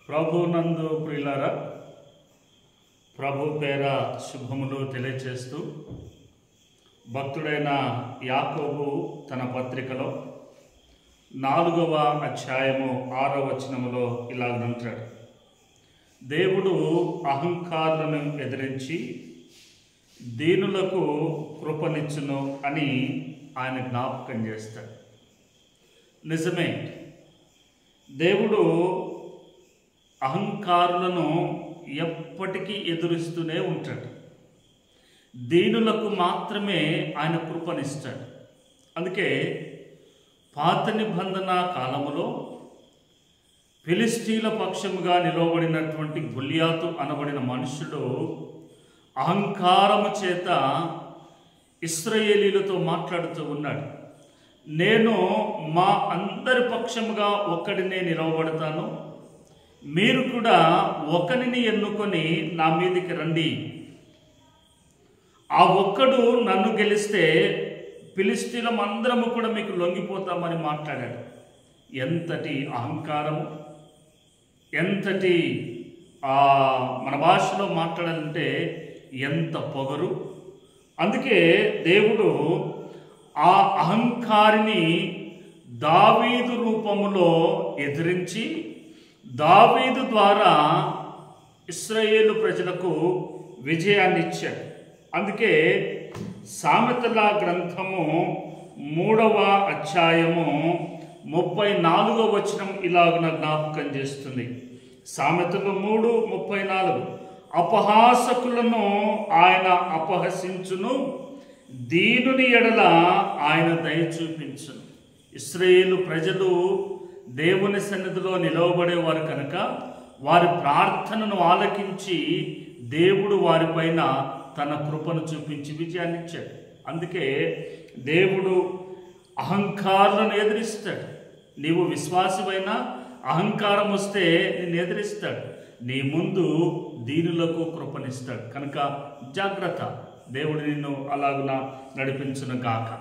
ప్రభునందు ప్రియులారా, ప్రభు పేర శుభములు తెలియచేస్తూ భక్తుడైన యాకోబు తన పత్రికలో 4వ అధ్యాయము 6వ వచనములో ఇలాగంటాడు: దేవుడు అహంకారులను ఎదిరించి దీనులకు కృపనిచ్చును అని ఆయన జ్ఞాపకం చేస్తాడు. నిజమే, దేవుడు అహంకారులను ఎప్పటికీ ఎదురిస్తూనే ఉంటాడు. దీనులకు మాత్రమే ఆయన కృపనిస్తాడు. అందుకే పాత నిబంధన కాలములో ఫిలిస్తీన్ల పక్షముగా నిలవబడినటువంటి గొలియాతు అనబడిన మనుషుడు అహంకారము చేత ఇశ్రాయేలీలతో మాట్లాడుతూ ఉన్నాడు. నేను మా అందరి పక్షముగా ఒక్కడినే నిలవబడతాను, మీరు కూడా ఒకరిని ఎన్నుకొని నా మీదికి రండి. ఆ ఒక్కడు నన్ను గెలిస్తే ఫిలిస్తీన్లం అందరము కూడా మీకు లొంగిపోతామని మాట్లాడాడు. ఎంతటి అహంకారము, ఎంతటి మన భాషలో మాట్లాడాలంటే ఎంత పొగరు. అందుకే దేవుడు ఆ అహంకారిని దావీదు రూపములో ఎదిరించి దావీదు ద్వారా ఇశ్రాయేలు ప్రజలకు విజయాన్ని ఇచ్చాడు. అందుకే సామెతల గ్రంథము 3వ అధ్యాయము 34వ వచనం ఇలాగున జ్ఞాపకం చేస్తుంది. సామెతలు 3:34 అపహాసకులను ఆయన అపహసించును, దీనుని ఎడల ఆయన దయ చూపించును. ఇశ్రాయేలు ప్రజలు దేవుని సన్నిధిలో నిలవబడేవారు కనుక వారి ప్రార్థనను ఆలకించి దేవుడు వారిపైన తన కృపను చూపించి విజయాన్ని ఇచ్చాడు. అందుకే దేవుడు అహంకారులను ఎదిరిస్తాడు. నీవు విశ్వాసమైనా అహంకారం వస్తే నిన్ను ఎదిరిస్తాడు. నీ ముందు దీనులకు కృపనిస్తాడు. కనుక జాగ్రత్త, దేవుడు నిన్ను అలాగున నడిపించును గాక.